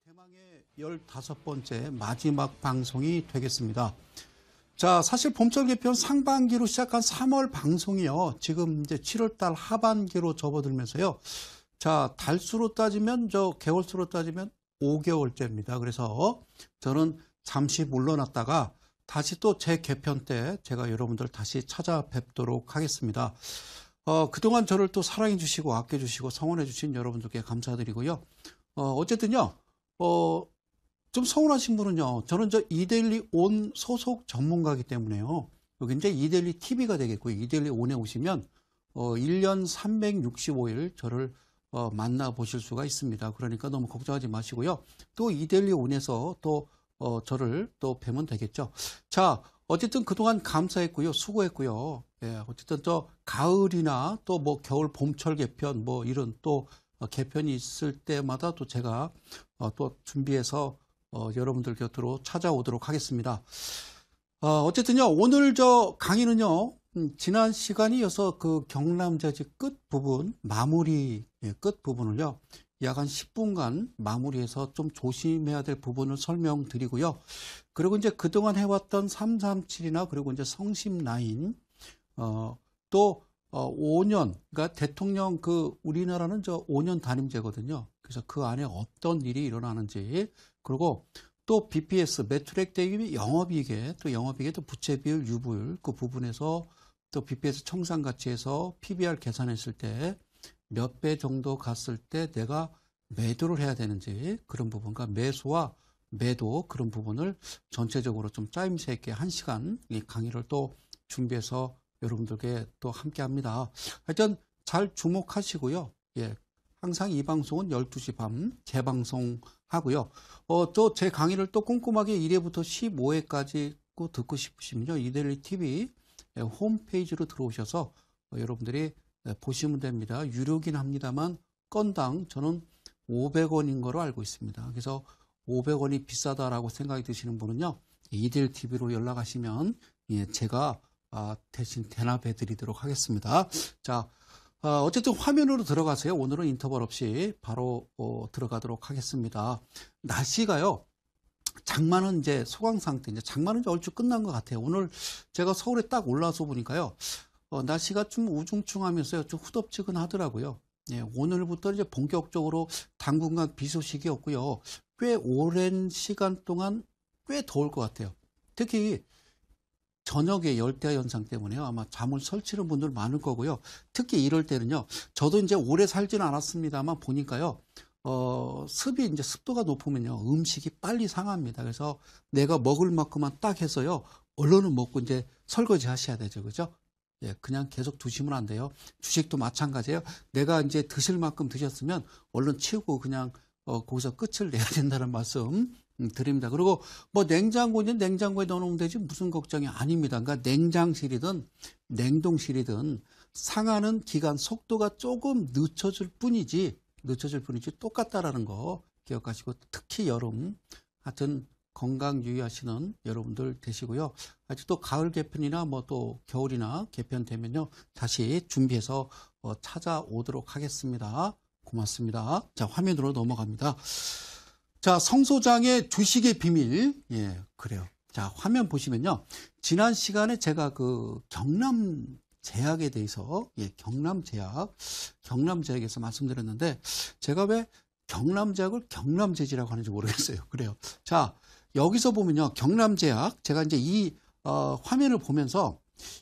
대망의 15번째 마지막 방송이 되겠습니다. 자, 사실 봄철 개편 상반기로 시작한 3월 방송이요. 지금 이제 7월달 하반기로 접어들면서요. 자, 달수로 따지면, 개월수로 따지면 5개월째입니다. 그래서 저는 잠시 물러났다가 다시 또 제 개편 때 제가 여러분들 다시 찾아뵙도록 하겠습니다. 그동안 저를 또 사랑해 주시고 아껴 주시고 성원해 주신 여러분들께 감사드리고요. 어쨌든요, 좀 서운하신 분은요, 저는 이데일리 온 소속 전문가이기 때문에요. 여기 이제 이데일리 TV가 되겠고요. 이데일리 온에 오시면, 1년 365일 저를 만나보실 수가 있습니다. 그러니까 너무 걱정하지 마시고요. 또 이데일리 온에서 또, 저를 또 뵈면 되겠죠. 자, 어쨌든 그동안 감사했고요. 수고했고요. 예, 어쨌든 가을이나 또 뭐 겨울 봄철 개편 뭐 이런 또 개편이 있을 때마다 또 제가 또 준비해서 여러분들 곁으로 찾아오도록 하겠습니다. 어쨌든요, 오늘 강의는요, 지난 시간에 이어서 그 경남재지 끝부분, 마무리, 끝부분을요, 약 한 10분간 마무리해서 좀 조심해야 될 부분을 설명드리고요. 그리고 이제 그동안 해왔던 337이나 그리고 이제 성심라인, 또 5년, 그러니까 대통령 우리나라는 5년 단임제거든요. 그래서 그 안에 어떤 일이 일어나는지, 그리고 또 BPS, 매출액 대비 영업이익에, 또 영업이익에 또 부채비율, 유보율, 그 부분에서 또 BPS 청산가치에서 PBR 계산했을 때 몇 배 정도 갔을 때 내가 매도를 해야 되는지 그런 부분, 그러니까 매수와 매도 그런 부분을 전체적으로 좀 짜임새 있게 1시간 이 강의를 또 준비해서 여러분들께 또 함께 합니다. 하여튼 잘 주목하시고요. 예. 항상 이 방송은 12시 밤 재방송 하고요. 또 제 강의를 또 꼼꼼하게 1회부터 15회까지 듣고 싶으시면요. 이데일리 TV 홈페이지로 들어오셔서 여러분들이 보시면 됩니다. 유료긴 합니다만 건당 저는 500원인 거로 알고 있습니다. 그래서 500원이 비싸다라고 생각이 드시는 분은요. 이데일리 TV로 연락하시면 제가 대신 대납해 드리도록 하겠습니다. 자, 어쨌든 화면으로 들어가세요. 오늘은 인터벌 없이 바로 들어가도록 하겠습니다. 날씨가요. 장마는 이제 소강 상태, 이제 장마는 이제 얼추 끝난 것 같아요. 오늘 제가 서울에 딱 올라와서 보니까요. 날씨가 좀 우중충하면서요. 좀 후덥지근하더라고요. 예, 오늘부터 이제 본격적으로 당분간 비 소식이 없고요. 꽤 오랜 시간 동안 꽤 더울 것 같아요. 특히 저녁에 열대야 현상 때문에요. 아마 잠을 설치는 분들 많을 거고요. 특히 이럴 때는요. 저도 이제 오래 살지는 않았습니다만 보니까요. 이제 습도가 높으면요. 음식이 빨리 상합니다. 그래서 내가 먹을 만큼만 딱 해서요. 얼른 먹고 이제 설거지 하셔야 되죠. 그죠? 예, 그냥 계속 두시면 안 돼요. 주식도 마찬가지예요. 내가 이제 드실 만큼 드셨으면 얼른 치우고 그냥 거기서 끝을 내야 된다는 말씀 드립니다. 그리고 뭐 냉장고는 냉장고에 넣어놓으면 되지 무슨 걱정이 아닙니다. 그러니까 냉장실이든 냉동실이든 상하는 기간 속도가 조금 늦춰질 뿐이지 똑같다라는 거 기억하시고 특히 여름 하여튼 건강 유의하시는 여러분들 되시고요. 아직 또 가을 개편이나 뭐 또 겨울이나 개편 되면요. 다시 준비해서 찾아오도록 하겠습니다. 고맙습니다. 자, 화면으로 넘어갑니다. 자, 성 소장의 주식의 비밀. 예, 그래요. 자, 화면 보시면요. 지난 시간에 제가 경남제약에 대해서, 경남제약에서 말씀드렸는데, 제가 왜 경남제약을 경남제지라고 하는지 모르겠어요. 그래요. 자, 여기서 보면요. 경남제약, 제가 이제 이 화면을 보면서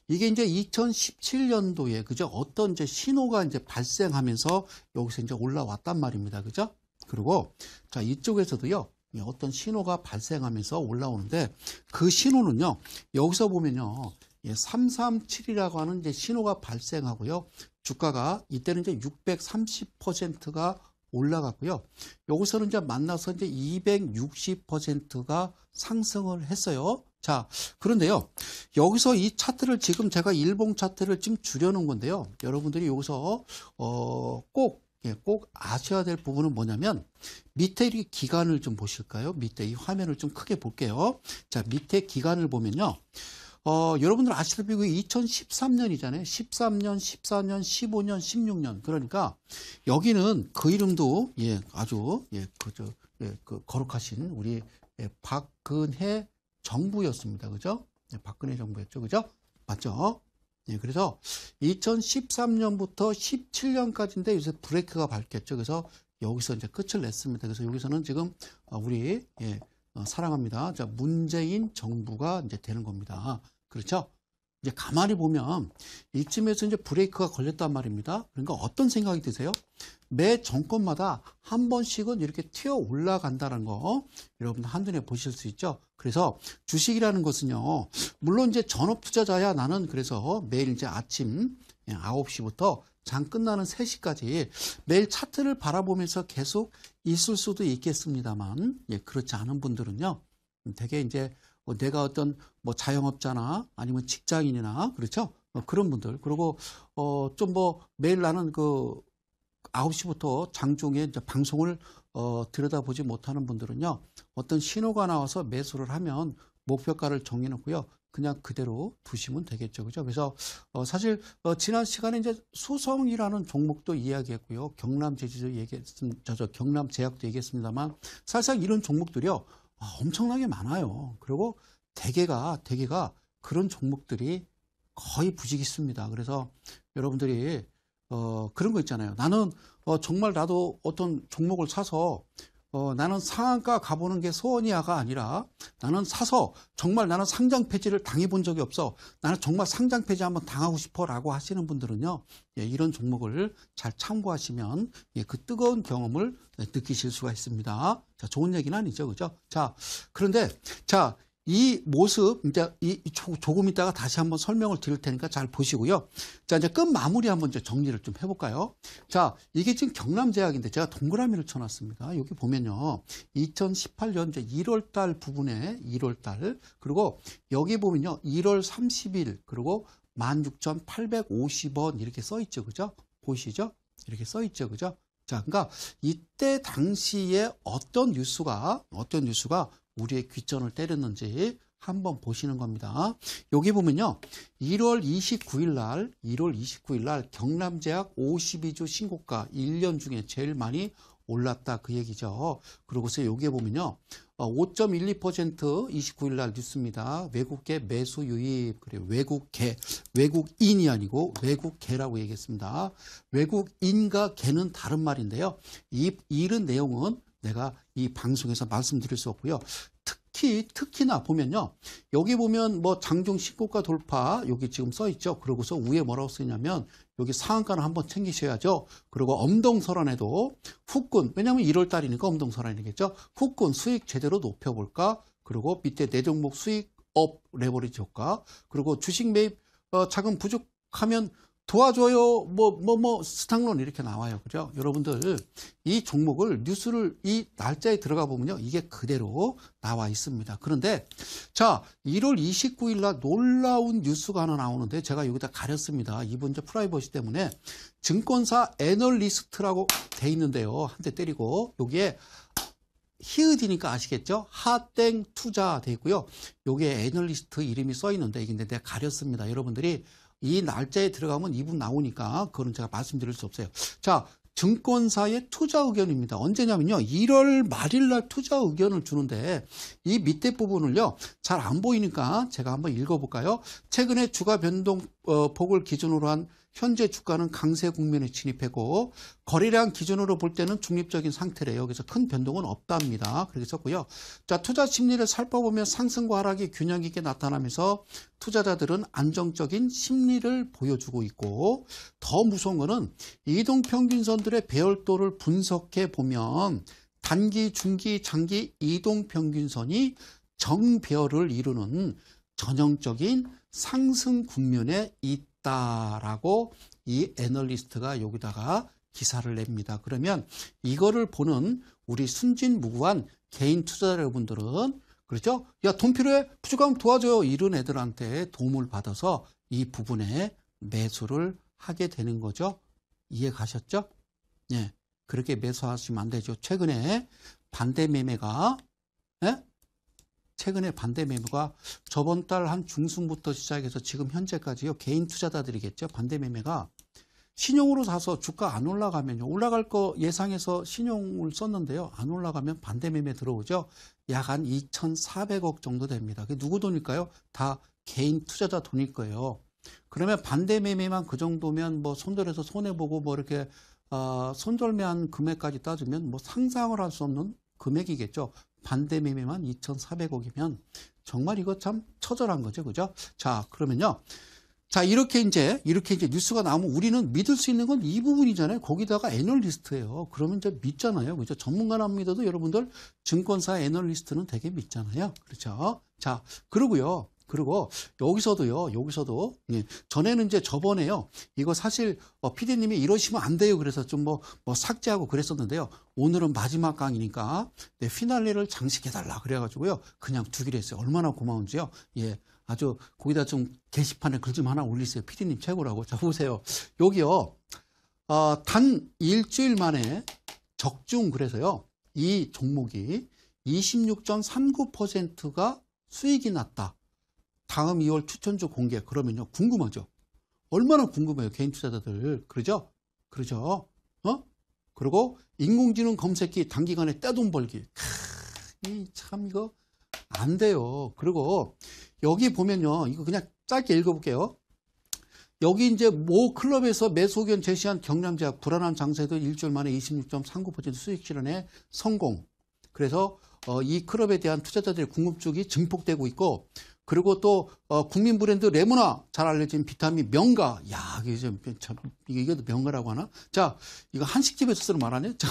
이게 이제 2017년도에 그죠? 어떤 이제 신호가 이제 발생하면서 여기서 이제 올라왔단 말입니다. 그죠? 그리고 자, 이쪽에서도요. 어떤 신호가 발생하면서 올라오는데 그 신호는요. 여기서 보면요. 337이라고 하는 이제 신호가 발생하고요. 주가가 이때는 이제 630%가 올라갔고요. 여기서는 이제 만나서 이제 260%가 상승을 했어요. 자, 그런데요. 여기서 이 차트를 지금 제가 일봉 차트를 지금 줄여놓은 건데요. 여러분들이 여기서 꼭 아셔야 될 부분은 뭐냐면 밑에 이 기간을 좀 보실까요? 밑에 이 화면을 좀 크게 볼게요. 자, 밑에 기간을 보면요. 여러분들 아시다시피 2013년이잖아요. 13년, 14년, 15년, 16년. 그러니까 여기는 그 이름도 아주 그 거룩하신 우리 박근혜 정부였습니다. 그죠? 박근혜 정부였죠. 그죠? 맞죠? 그래서 2013년부터 17년까지인데 요새 브레이크가 밟혔죠. 그래서 여기서 이제 끝을 냈습니다. 그래서 여기서는 지금 우리 사랑합니다. 자, 문재인 정부가 이제 되는 겁니다. 그렇죠? 이제 가만히 보면 이쯤에서 이제 브레이크가 걸렸단 말입니다. 그러니까 어떤 생각이 드세요? 매 정권마다 한 번씩은 이렇게 튀어 올라간다는 거 여러분들 한눈에 보실 수 있죠. 그래서 주식이라는 것은요, 물론 이제 전업 투자자야 나는 그래서 매일 이제 아침 9시부터 장 끝나는 3시까지 매일 차트를 바라보면서 계속 있을 수도 있겠습니다만, 그렇지 않은 분들은요, 되게 이제 내가 어떤 뭐 자영업자나 아니면 직장인이나 그렇죠? 그런 분들, 그리고 좀 뭐 매일 나는 그 9시부터 장중에 이제 방송을 들여다보지 못하는 분들은요, 어떤 신호가 나와서 매수를 하면 목표가를 정해놓고요, 그냥 그대로 두시면 되겠죠. 그죠? 그래서 사실 지난 시간에 이제 수성이라는 종목도 이야기했고요, 경남제주도 얘기했습니다. 경남제약도 얘기했습니다만, 사실상 이런 종목들이요, 엄청나게 많아요. 그리고 대개가 그런 종목들이 거의 부지기수입니다. 그래서 여러분들이 그런 거 있잖아요. 나는 정말 나도 어떤 종목을 사서 나는 상한가 가보는 게 소원이야가 아니라 나는 사서 정말 나는 상장 폐지를 당해본 적이 없어. 나는 정말 상장 폐지 한번 당하고 싶어 라고 하시는 분들은요. 이런 종목을 잘 참고하시면 그 뜨거운 경험을 느끼실 수가 있습니다. 자, 좋은 얘기는 아니죠. 그죠? 자, 그런데 자, 이 모습 이제 조금 있다가 다시 한번 설명을 드릴 테니까 잘 보시고요. 자, 이제 끝 마무리 한번 이제 정리를 좀 해볼까요? 자, 이게 지금 경남제약인데 제가 동그라미를 쳐놨습니다. 여기 보면요, 2018년 이제 1월달 부분에 1월달, 그리고 여기 보면요, 1월 30일, 그리고 16,850원 이렇게 써 있죠, 그죠? 보이시죠? 이렇게 써 있죠, 그죠? 자, 그러니까 이때 당시에 어떤 뉴스가 우리의 귓전을 때렸는지 한번 보시는 겁니다. 여기 보면요, 1월 29일 날 경남제약 52주 신고가 1년 중에 제일 많이 올랐다 그 얘기죠. 그러고서 여기에 보면요, 5.12% 29일 날 뉴스입니다. 외국계 매수 유입, 그리고 외국인이 아니고 외국계라고 얘기했습니다. 외국인과 개는 다른 말인데요. 이 이런 내용은 내가 이 방송에서 말씀드릴 수 없고요. 특히나 보면요, 여기 보면 뭐 장중 신고가 돌파 여기 지금 써 있죠. 그러고서 위에 뭐라고 쓰냐면 여기 상한가는 한번 챙기셔야죠. 그리고 엄동설환에도 후끈, 왜냐하면 1월 달이니까 엄동설환이겠죠. 후끈 수익 제대로 높여볼까. 그리고 밑에 네 종목 수익 업 레버리지 효과. 그리고 주식 매입 자금 부족하면 도와줘요. 스탁론 이렇게 나와요. 그죠? 여러분들, 이 종목을 뉴스를 이 날짜에 들어가 보면요, 이게 그대로 나와 있습니다. 그런데, 자, 1월 29일 날 놀라운 뉴스가 하나 나오는데, 제가 여기다 가렸습니다. 이분 이제 프라이버시 때문에 증권사 애널리스트라고 돼 있는데요. 한 대 때리고, 여기에 히읗이니까 아시겠죠? 하땡 투자 돼 있고요. 여기에 애널리스트 이름이 써 있는데, 이게 내가 가렸습니다. 여러분들이 이 날짜에 들어가면 이분 나오니까 그거는 제가 말씀드릴 수 없어요. 자, 증권사의 투자 의견입니다. 언제냐면요, 1월 말일 날 투자 의견을 주는데 이 밑에 부분을요, 잘 안 보이니까 제가 한번 읽어볼까요? 최근에 주가 변동 폭을 기준으로 한 현재 주가는 강세 국면에 진입했고 거래량 기준으로 볼 때는 중립적인 상태래요. 그래서 큰 변동은 없답니다. 그렇게 썼고요. 자, 투자 심리를 살펴보면 상승과 하락이 균형 있게 나타나면서 투자자들은 안정적인 심리를 보여주고 있고, 더 무서운 거는 이동평균선들의 배열도를 분석해 보면 단기, 중기, 장기 이동평균선이 정배열을 이루는 전형적인 상승 국면에 있다라고 이 애널리스트가 여기다가 기사를 냅니다. 그러면 이거를 보는 우리 순진무구한 개인 투자자 여러분들은, 그렇죠? 야, 돈 필요해? 부족하면 도와줘요. 이런 애들한테 도움을 받아서 이 부분에 매수를 하게 되는 거죠. 이해 가셨죠? 예. 그렇게 매수하시면 안 되죠. 최근에 반대 매매가 저번 달 한 중순부터 시작해서 지금 현재까지요, 개인 투자자들이겠죠. 반대 매매가 신용으로 사서 주가 안 올라가면요. 올라갈 거 예상해서 신용을 썼는데요. 안 올라가면 반대 매매 들어오죠. 약 한 2,400억 정도 됩니다. 그게 누구 돈일까요? 다 개인 투자자 돈일 거예요. 그러면 반대 매매만 그 정도면 뭐 손절해서 손해보고 뭐 이렇게 손절매한 금액까지 따지면 뭐 상상을 할 수 없는 금액이겠죠. 반대 매매만 2,400억이면 정말 이거 참 처절한 거죠. 그죠? 자, 그러면요. 자, 이렇게 이제 뉴스가 나오면 우리는 믿을 수 있는 건 이 부분이잖아요. 거기다가 애널리스트예요. 그러면 이제 믿잖아요. 그죠? 전문가는 안 믿어도 여러분들 증권사 애널리스트는 되게 믿잖아요. 그렇죠? 자, 그리고 여기서도 예, 전에는 이제 저번에요. 이거 사실 PD님이 이러시면 안 돼요. 그래서 좀 뭐 삭제하고 그랬었는데요. 오늘은 마지막 강의니까 네, 피날레를 장식해달라 그래가지고요. 그냥 두기로 했어요. 얼마나 고마운지요. 예. 아주 거기다 좀 게시판에 글 좀 하나 올리세요. PD님 최고라고. 자, 보세요. 여기요. 단 일주일 만에 적중 그래서요. 이 종목이 26.39%가 수익이 났다. 다음 2월 추천주 공개. 그러면요. 궁금하죠? 얼마나 궁금해요. 개인 투자자들. 그러죠? 그리고 인공지능 검색기 단기간에 떼돈 벌기. 참 이거 안 돼요. 그리고 여기 보면요. 이거 그냥 짧게 읽어볼게요. 여기 이제 모 클럽에서 매수 의견 제시한 경남제약 불안한 장세도 일주일 만에 26.39% 수익 실현에 성공. 그래서 이 클럽에 대한 투자자들의 궁금증이 증폭되고 있고, 그리고 또 국민 브랜드 레모나, 잘 알려진 비타민 명가. 야, 이게 명가라고 하나? 자, 이거 한식집에서 쓰는 말 아니에요? 자,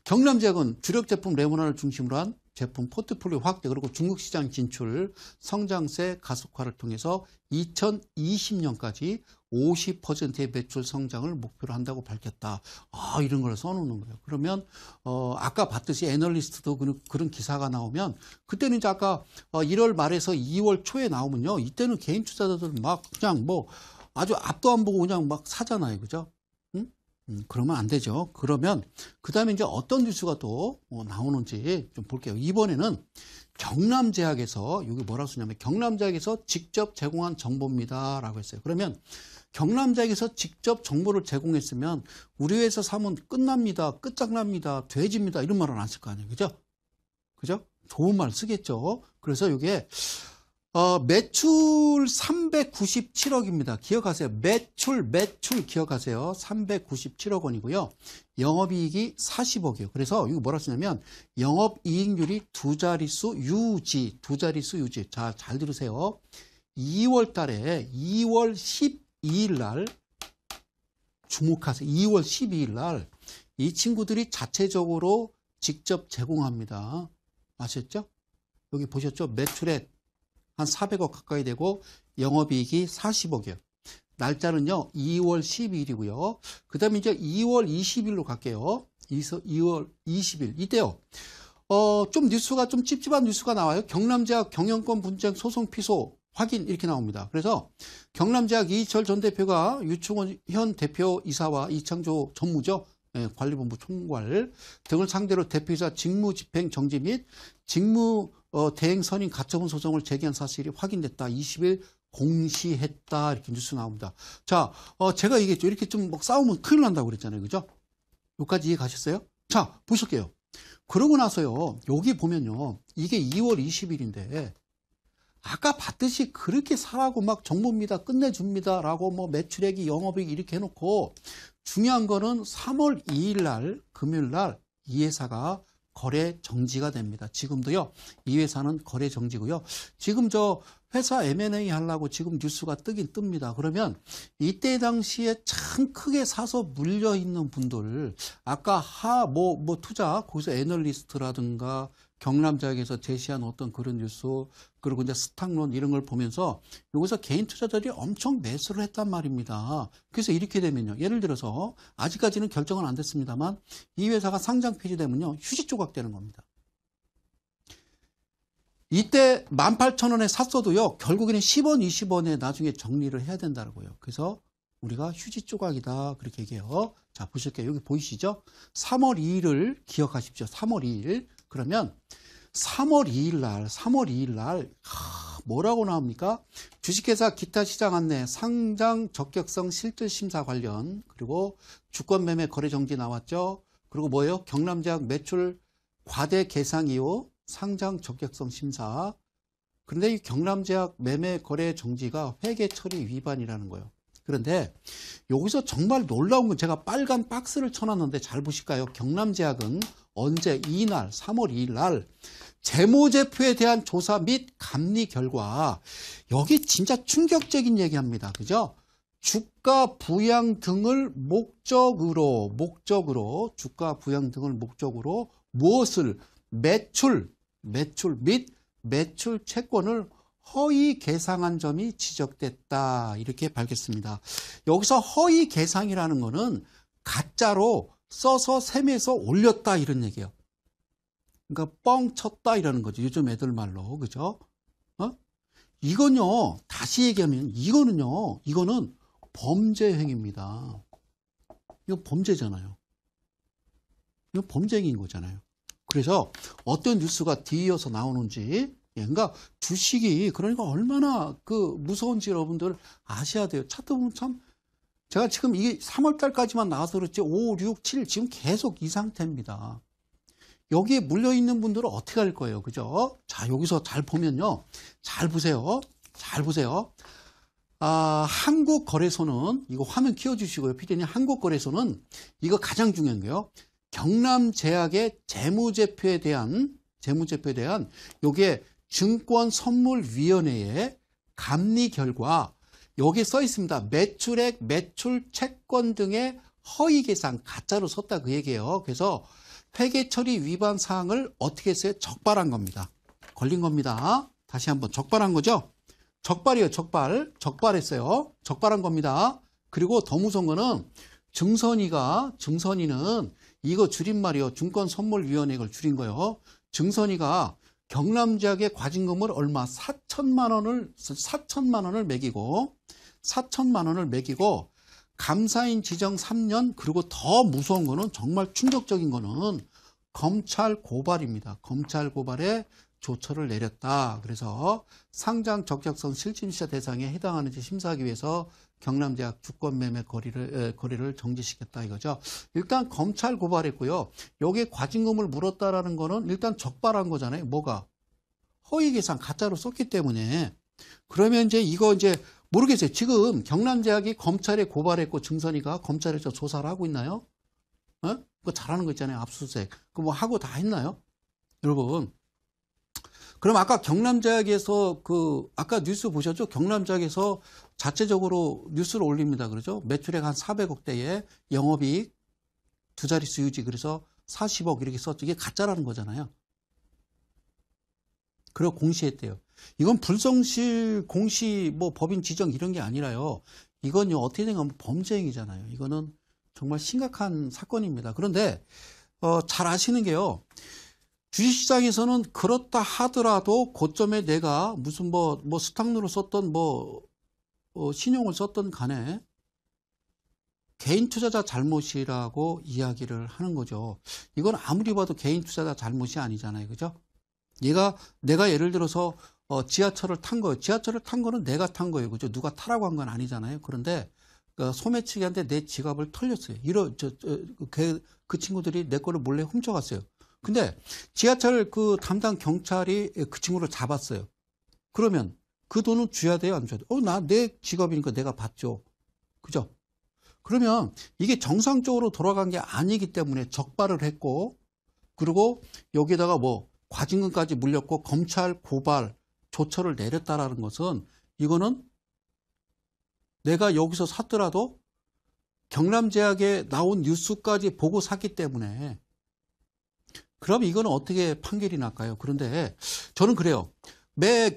경남제약은 주력 제품 레모나를 중심으로 한 제품 포트폴리오 확대, 그리고 중국 시장 진출, 성장세 가속화를 통해서 2020년까지 50%의 매출 성장을 목표로 한다고 밝혔다. 이런 걸 써놓는 거예요. 그러면 아까 봤듯이 애널리스트도 그런 기사가 나오면, 그때는 이제 아까 1월 말에서 2월 초에 나오면요, 이때는 개인 투자자들 막 그냥 뭐 아주 앞도 안 보고 그냥 막 사잖아요. 그죠? 그러면 안 되죠. 그러면 그 다음에 이제 어떤 뉴스가 또 나오는지 좀 볼게요. 이번에는 경남제약에서, 여기 뭐라고 쓰냐면 경남제약에서 직접 제공한 정보입니다 라고 했어요. 그러면 경남제약에서 직접 정보를 제공했으면 우리 회사 사면 끝납니다, 끝장납니다, 돼집니다 이런 말은 안 쓸 거 아니에요. 그죠? 좋은 말 쓰겠죠. 그래서 이게 매출 397억입니다. 기억하세요. 매출 기억하세요. 397억 원이고요. 영업이익이 40억이에요. 그래서 이거 뭐라 쓰냐면 영업이익률이 두 자릿수 유지. 자, 잘 들으세요. 2월 달에 2월 12일 날 주목하세요. 2월 12일 날 이 친구들이 자체적으로 직접 제공합니다. 아셨죠? 여기 보셨죠? 매출액 한 400억 가까이 되고 영업이익이 40억이에요. 날짜는요 2월 12일이고요. 그 다음에 이제 2월 20일로 갈게요. 2월 20일 이때요. 좀 뉴스가 좀 찝찝한 뉴스가 나와요. 경남제약 경영권 분쟁 소송 피소 확인 이렇게 나옵니다. 그래서 경남제약 이희철 전 대표가 유충원 현 대표 이사와 이창조 전무죠. 관리본부 총괄 등을 상대로 대표이사 직무집행 정지 및 직무 대행 선임 가처분 소송을 제기한 사실이 확인됐다. 20일 공시했다. 이렇게 뉴스 나옵니다. 자, 제가 얘기했죠. 이렇게 좀 막 싸우면 큰일 난다고 그랬잖아요. 그죠? 여기까지 이해 가셨어요? 자, 보실게요. 그러고 나서요. 여기 보면요. 이게 2월 20일인데 아까 봤듯이 그렇게 사라고 막 정보입니다. 끝내줍니다. 라고 뭐 매출액이 영업이익 이렇게 해놓고 중요한 거는 3월 2일 날 금요일 날 이 회사가 거래 정지가 됩니다. 지금도요. 이 회사는 거래 정지고요. 지금 저 회사 M&A 하려고 지금 뉴스가 뜨긴 뜹니다. 그러면 이때 당시에 참 크게 사서 물려 있는 분들, 아까 투자 거기서 애널리스트라든가 경남제약에서 제시한 어떤 그런 뉴스, 그리고 이제 스탁론 이런 걸 보면서 여기서 개인 투자자들이 엄청 매수를 했단 말입니다. 그래서 이렇게 되면요. 예를 들어서 아직까지는 결정은 안 됐습니다만 이 회사가 상장 폐지되면요. 휴지 조각 되는 겁니다. 이때 18,000원에 샀어도요. 결국에는 10원, 20원에 나중에 정리를 해야 된다고요. 그래서 우리가 휴지 조각이다 그렇게 얘기해요. 자, 보실게요. 여기 보이시죠? 3월 2일을 기억하십시오. 3월 2일. 그러면 3월 2일 날 뭐라고 나옵니까? 주식회사 기타 시장 안내, 상장 적격성 실질 심사 관련, 그리고 주권 매매 거래 정지 나왔죠. 그리고 뭐예요? 경남제약 매출 과대 계상 이후 상장 적격성 심사. 그런데 이 경남제약 매매 거래 정지가 회계 처리 위반이라는 거예요. 그런데 여기서 정말 놀라운 건 제가 빨간 박스를 쳐놨는데 잘 보실까요? 경남제약은 언제 이날 3월 2일 날 재무제표에 대한 조사 및 감리 결과, 여기 진짜 충격적인 얘기합니다. 그죠? 주가 부양 등을 목적으로 주가 부양 등을 목적으로 무엇을 매출 및 매출 채권을 허위 계상한 점이 지적됐다. 이렇게 밝혔습니다. 여기서 허위 계상이라는 거는 가짜로 써서 셈해서 올렸다 이런 얘기예요. 그러니까 뻥 쳤다 이라는 거죠. 요즘 애들 말로. 그죠? 이건요, 다시 얘기하면 이거는 범죄 행위입니다. 이거 범죄잖아요. 이거 범죄 행위인 거잖아요. 그래서 어떤 뉴스가 뒤이어서 나오는지, 그러니까 주식이 그러니까 얼마나 그 무서운지 여러분들 아셔야 돼요. 차트 보면 참, 제가 지금 이게 3월 달까지만 나와서 그렇지 5, 6, 7 지금 계속 이 상태입니다. 여기에 물려있는 분들은 어떻게 할 거예요? 그죠? 자, 여기서 잘 보면요. 잘 보세요. 한국거래소는, 이거 화면 키워주시고요. 피디님, 한국거래소는 이거 가장 중요한 게요. 경남제약의 재무제표에 대한 요게 증권선물위원회의 감리 결과, 여기 써 있습니다. 매출액, 매출 채권 등의 허위 계산, 가짜로 썼다 그 얘기예요. 그래서 회계 처리 위반 사항을 어떻게 했어요? 적발한 겁니다. 걸린 겁니다. 다시 한번 적발한 거죠? 적발이에요. 적발했어요. 적발한 겁니다. 그리고 더 무서운 거는 증선이는 이거 줄임말이요. 증권선물위원회를 줄인 거예요. 증선이가 경남제약의 과징금을 얼마? 4천만 원을 매기고 감사인 지정 3년, 그리고 더 무서운 거는, 정말 충격적인 거는 검찰 고발입니다. 검찰 고발에 조처를 내렸다. 그래서 상장 적격성 실질심사 대상에 해당하는지 심사하기 위해서 경남제약 주권 매매 거래를 정지시켰다 이거죠. 일단 검찰 고발했고요. 여기에 과징금을 물었다라는 거는 일단 적발한 거잖아요. 뭐가? 허위 계산 가짜로 썼기 때문에. 그러면 이거 모르겠어요. 지금 경남제약이 검찰에 고발했고 증선이가 검찰에서 조사를 하고 있나요? 그거 잘하는 거 있잖아요. 압수수색. 그거 뭐 하고 다 했나요? 여러분. 그럼 아까 경남제약에서 아까 뉴스 보셨죠? 경남제약에서 자체적으로 뉴스를 올립니다. 그러죠? 매출액 한 400억대에 영업이익 두 자릿수 유지. 그래서 40억 이렇게 썼죠. 이게 가짜라는 거잖아요. 그리고 공시했대요. 이건 불성실 공시 법인 지정 이런 게 아니라요. 이건요, 어떻게 생각하면 범죄 행위잖아요. 이거는 정말 심각한 사건입니다. 그런데 잘 아시는 게요. 주식시장에서는 그렇다 하더라도 고점에 내가 무슨 스탁루를 썼던 신용을 썼던 간에 개인 투자자 잘못이라고 이야기를 하는 거죠. 이건 아무리 봐도 개인 투자자 잘못이 아니잖아요. 그죠? 내가 예를 들어서 지하철을 탄 거예요. 지하철을 탄 거는 내가 탄 거예요. 그죠? 누가 타라고 한 건 아니잖아요. 그런데 소매치기한테 내 지갑을 털렸어요. 그 친구들이 내 거를 몰래 훔쳐갔어요. 근데 지하철 담당 경찰이 그 친구를 잡았어요. 그러면 그 돈은 줘야 돼요? 안 줘야 돼요? 내 지갑이니까 내가 받죠. 그죠? 그러면 이게 정상적으로 돌아간 게 아니기 때문에 적발을 했고, 그리고 여기다가 과징금까지 물렸고 검찰 고발 조처를 내렸다라는 것은, 이거는 내가 여기서 샀더라도 경남제약에 나온 뉴스까지 보고 샀기 때문에, 그럼 이거는 어떻게 판결이 날까요? 그런데 저는 그래요. 매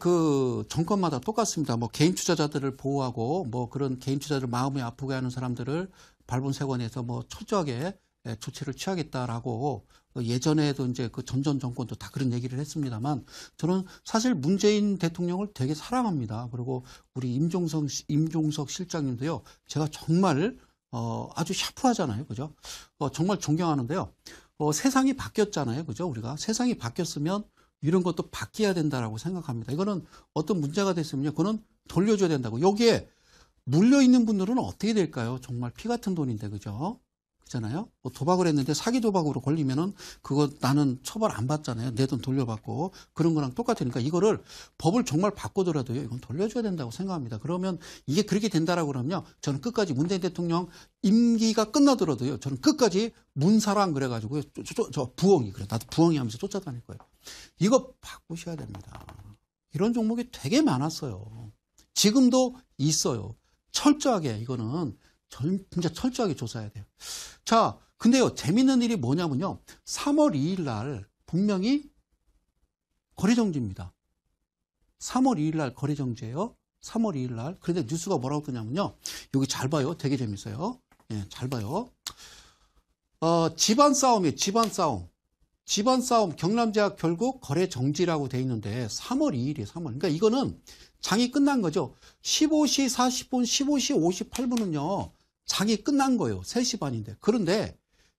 정권마다 똑같습니다. 개인 투자자들을 보호하고 그런 개인 투자자들 마음이 아프게 하는 사람들을 발본색원에서 철저하게 조치를 취하겠다라고, 예전에도 전전 정권도 다 그런 얘기를 했습니다만, 저는 사실 문재인 대통령을 되게 사랑합니다. 그리고 우리 임종석 실장님도요, 제가 정말 아주 샤프하잖아요. 그죠? 정말 존경하는데요. 세상이 바뀌었잖아요. 그죠? 우리가 세상이 바뀌었으면 이런 것도 바뀌어야 된다라고 생각합니다. 이거는 어떤 문제가 됐으면요. 그거는 돌려줘야 된다고. 여기에 물려있는 분들은 어떻게 될까요? 정말 피 같은 돈인데, 그죠? 그렇잖아요? 뭐 도박을 했는데 사기 도박으로 걸리면은 그거 나는 처벌 안 받잖아요. 내 돈 돌려받고. 그런 거랑 똑같으니까 이거를 법을 정말 바꾸더라도요. 이건 돌려줘야 된다고 생각합니다. 그러면 이게 그렇게 된다라고 그러면요. 저는 끝까지 문재인 대통령 임기가 끝나더라도요. 저는 끝까지 문사랑 그래가지고요. 저 부엉이 그래. 나도 부엉이 하면서 쫓아다닐 거예요. 이거 바꾸셔야 됩니다. 이런 종목이 되게 많았어요. 지금도 있어요. 철저하게 이거는 진짜 철저하게 조사해야 돼요. 자, 근데요, 재밌는 일이 뭐냐면요. 3월 2일 날 분명히 거래정지입니다. 3월 2일 날 거래정지예요. 3월 2일 날. 그런데 뉴스가 뭐라고 뜨냐면요. 여기 잘 봐요. 되게 재밌어요. 예, 잘 봐요. 집안 싸움이에요. 집안 싸움. 집안 싸움. 경남제약 결국 거래정지라고 돼 있는데 3월 2일이에요. 3월. 그러니까 이거는 장이 끝난 거죠. 15시 40분, 15시 58분은요. 장이 끝난 거예요. 3시 반인데. 그런데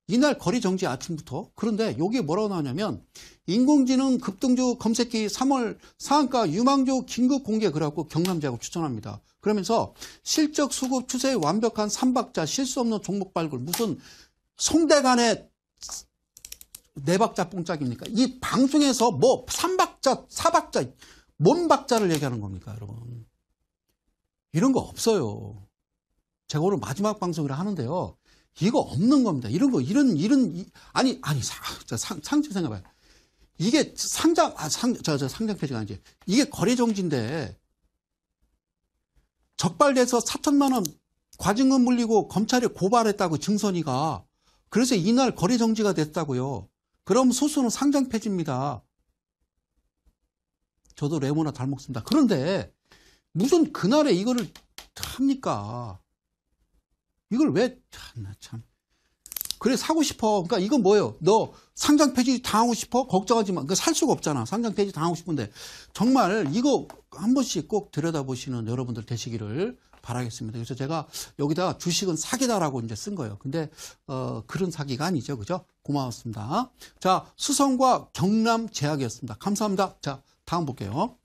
이날 거래 정지 아침부터. 그런데 여기에 뭐라고 나오냐면 인공지능 급등주 검색기 3월 상한가 유망주 긴급 공개 그래갖고 경남제약을 추천합니다. 그러면서 실적 수급 추세에 완벽한 3박자 실수 없는 종목 발굴. 무슨 송대간의 4박자 뽕짝입니까? 이 방송에서 뭐 3박자, 4박자, 뭔 박자를 얘기하는 겁니까, 여러분? 이런 거 없어요. 제가 오늘 마지막 방송이라 하는데요. 이거 없는 겁니다. 이런 거, 아니, 상주 생각해봐요. 이게 상장 페이지가 아니지. 이게 거래정지인데, 적발돼서 4천만원 과징금 물리고 검찰에 고발했다고 증선이가. 그래서 이날 거래정지가 됐다고요. 그럼 소수는 상장 폐지입니다. 저도 레모나 잘 먹습니다. 그런데, 무슨 그날에 이거를 합니까? 이걸 왜, 참. 그래, 사고 싶어. 그러니까 이건 뭐예요? 너 상장 폐지 당하고 싶어? 걱정하지 마. 살 수가 없잖아. 상장 폐지 당하고 싶은데. 정말 이거 한 번씩 꼭 들여다보시는 여러분들 되시기를 바라겠습니다. 그래서 제가 여기다가 주식은 사기다라고 이제 쓴 거예요. 근데, 그런 사기가 아니죠. 그죠? 고마웠습니다. 자, 수성과 경남제약이었습니다. 감사합니다. 자, 다음 볼게요.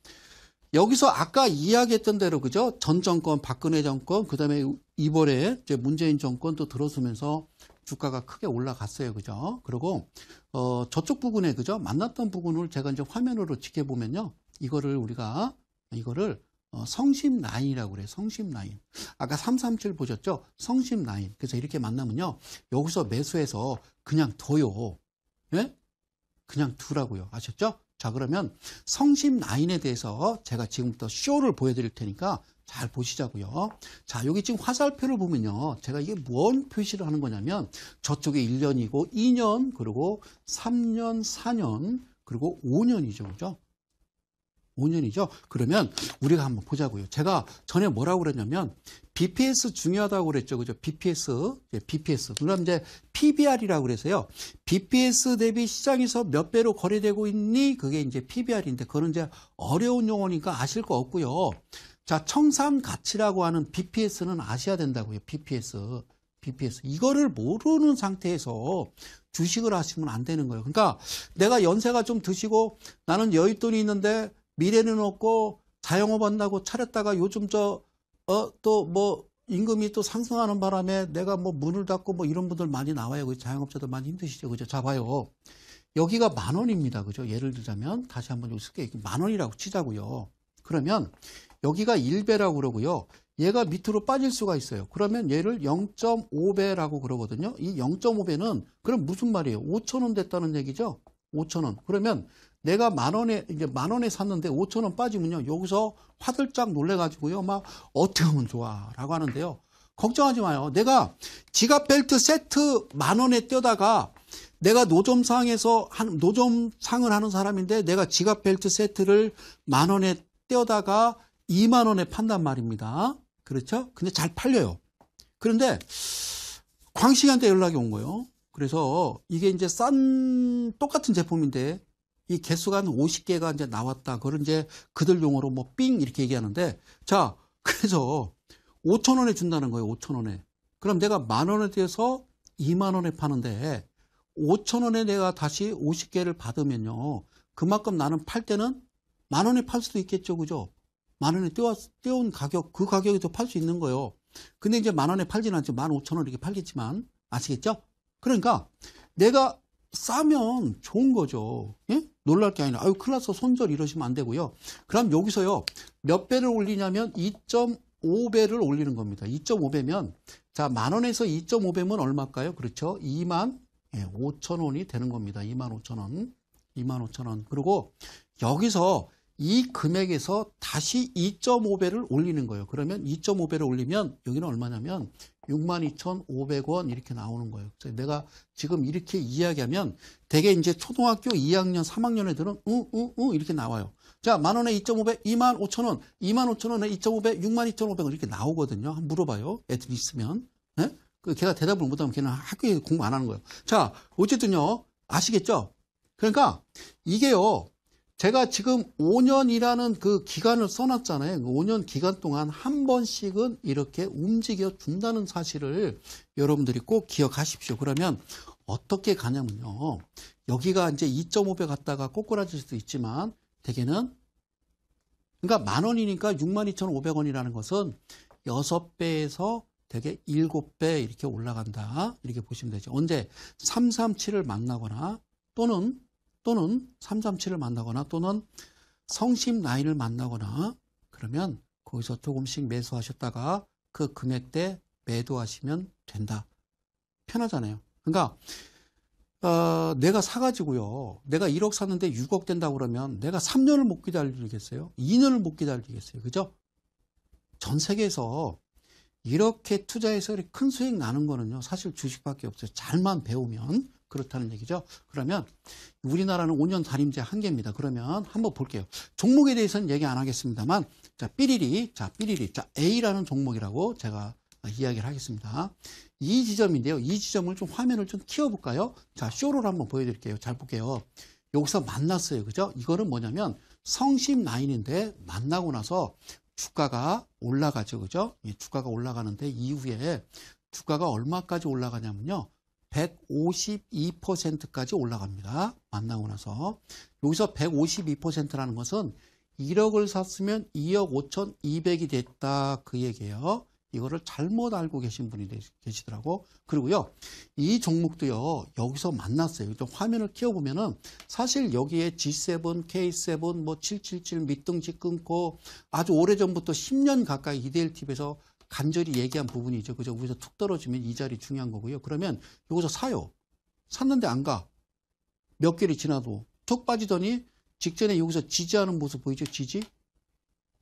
여기서 아까 이야기했던 대로 그죠? 전 정권, 박근혜 정권, 그다음에 이번에 이제 문재인 정권도 들어서면서 주가가 크게 올라갔어요, 그죠? 그리고 저쪽 부분에 그죠? 만났던 부분을 제가 이제 화면으로 지켜보면요, 이거를 성심 라인이라고 그래요. 성심 라인. 아까 337 보셨죠? 성심 라인. 그래서 이렇게 만나면요, 여기서 매수해서 그냥 둬요. 예? 그냥 두라고요. 아셨죠? 자, 그러면 성심 라인에 대해서 제가 지금부터 쇼를 보여드릴 테니까 잘 보시자고요. 자, 여기 지금 화살표를 보면요. 제가 이게 뭔 표시를 하는 거냐면 저쪽에 1년이고 2년, 그리고 3년, 4년, 그리고 5년이죠. 그죠? 5년이죠. 그러면 우리가 한번 보자고요. 제가 전에 뭐라고 그랬냐면 BPS 중요하다고 그랬죠. 그죠? BPS. 그럼 이제 PBR이라고 그래서요. BPS 대비 시장에서 몇 배로 거래되고 있니? 그게 이제 PBR인데 그거는 이제 어려운 용어니까 아실 거 없고요. 자, 청산 가치라고 하는 BPS는 아셔야 된다고요. BPS. 이거를 모르는 상태에서 주식을 하시면 안 되는 거예요. 그러니까 내가 연세가 좀 드시고 나는 여윳돈이 있는데 미래는 없고 자영업 한다고 차렸다가 요즘 또 뭐 임금이 또 상승하는 바람에 내가 뭐 문을 닫고 뭐 이런 분들 많이 나와요. 그 자영업자들 많이 힘드시죠. 그죠? 자, 봐요. 여기가 10,000원입니다. 그죠? 예를 들자면 다시 한번 여기 쓸게요. 10,000원이라고 치자고요. 그러면 여기가 1배라고 그러고요. 얘가 밑으로 빠질 수가 있어요. 그러면 얘를 0.5배라고 그러거든요. 이 0.5배는 그럼 무슨 말이에요? 5,000원 됐다는 얘기죠? 5,000원. 그러면 내가 10,000원에, 이제 10,000원에 샀는데 5,000원 빠지면요. 여기서 화들짝 놀래가지고요. 막, 어떻게 하면 좋아? 라고 하는데요. 걱정하지 마요. 내가 지갑 벨트 세트 10,000원에 떼다가 내가 노점상을 하는 사람인데 내가 지갑 벨트 세트를 10,000원에 떼다가 20,000원에 판단 말입니다. 그렇죠? 근데 잘 팔려요. 그런데 광식이한테 연락이 온 거예요. 그래서 이게 이제 똑같은 제품인데 이 개수가 한 50개가 이제 나왔다. 그걸 이제 그들 용어로 뭐 삥 이렇게 얘기하는데, 자, 그래서 5,000원에 준다는 거예요. 5,000원에. 그럼 내가 10,000원에 대해서 20,000원에 파는데 5,000원에 내가 다시 50개를 받으면요. 그만큼 나는 팔 때는 10,000원에 팔 수도 있겠죠. 그죠? 10,000원에 떼온 가격, 그 가격에도 팔 수 있는 거예요. 근데 이제 10,000원에 팔지는 않죠. 15,000원 이렇게 팔겠지만. 아시겠죠? 그러니까 내가 싸면 좋은 거죠. 예? 놀랄 게 아니라, 아유, 큰일 났어. 손절 이러시면 안 되고요. 그럼 여기서요, 몇 배를 올리냐면 2.5배를 올리는 겁니다. 2.5배면, 자, 10,000원에서 2.5배면 얼마일까요? 그렇죠. 25,000원이 되는 겁니다. 25,000원. 25,000원. 그리고 여기서 이 금액에서 다시 2.5배를 올리는 거예요. 그러면 2.5배를 올리면 여기는 얼마냐면 62,500원 이렇게 나오는 거예요. 그래서 내가 지금 이렇게 이야기하면 대개 이제 초등학교 2학년, 3학년 애들은 이렇게 나와요. 자, 10,000원에 2.5배, 25,000원, 25,000원에 2.5배, 62,500원 이렇게 나오거든요. 한번 물어봐요. 애들 있으면. 네? 걔가 대답을 못하면 걔는 학교에 공부 안 하는 거예요. 자, 어쨌든요. 아시겠죠? 그러니까 이게요. 제가 지금 5년이라는 그 기간을 써놨잖아요. 5년 기간 동안 한 번씩은 이렇게 움직여 준다는 사실을 여러분들이 꼭 기억하십시오. 그러면 어떻게 가냐면요. 여기가 이제 2.5배 갔다가 꼬꾸라질 수도 있지만 대개는 그러니까 10,000원이니까 62,500원이라는 것은 6배에서 대개 7배 이렇게 올라간다. 이렇게 보시면 되죠. 언제 337을 만나거나 또는 337을 만나거나 또는 성심 라인을 만나거나 그러면 거기서 조금씩 매수하셨다가 그 금액대 매도하시면 된다. 편하잖아요. 그러니까 내가 사가지고요. 내가 1억 샀는데 6억 된다고 그러면 내가 3년을 못 기다리겠어요? 2년을 못 기다리겠어요? 그죠? 전 세계에서 이렇게 투자해서 큰 수익 나는 거는요. 사실 주식밖에 없어요. 잘만 배우면. 그렇다는 얘기죠. 그러면 우리나라는 5년 단임제 한계입니다. 그러면 한번 볼게요. 종목에 대해서는 얘기 안 하겠습니다만 자, 삐리리. 자, A라는 종목이라고 제가 이야기를 하겠습니다. 이 지점인데요. 이 지점을 좀 화면을 좀 키워볼까요? 자, 쇼를 한번 보여드릴게요. 잘 볼게요. 여기서 만났어요. 그죠? 이거는 뭐냐면 성심 라인인데 만나고 나서 주가가 올라가죠. 그죠? 주가가 올라가는데 이후에 주가가 얼마까지 올라가냐면요. 152%까지 올라갑니다. 만나고 나서. 여기서 152%라는 것은 1억을 샀으면 2억 5,200이 됐다. 그 얘기예요. 이거를 잘못 알고 계신 분이 계시더라고. 그리고요. 이 종목도요. 여기서 만났어요. 좀 화면을 키워보면은 사실 여기에 G7, K7, 뭐 777 밑둥지 끊고 아주 오래전부터 10년 가까이 이데일팁에서 간절히 얘기한 부분이죠. 그죠? 여기서 툭 떨어지면 이 자리 중요한 거고요. 그러면 여기서 사요. 샀는데 안 가. 몇 개월이 지나도 툭 빠지더니 직전에 여기서 지지하는 모습 보이죠? 지지?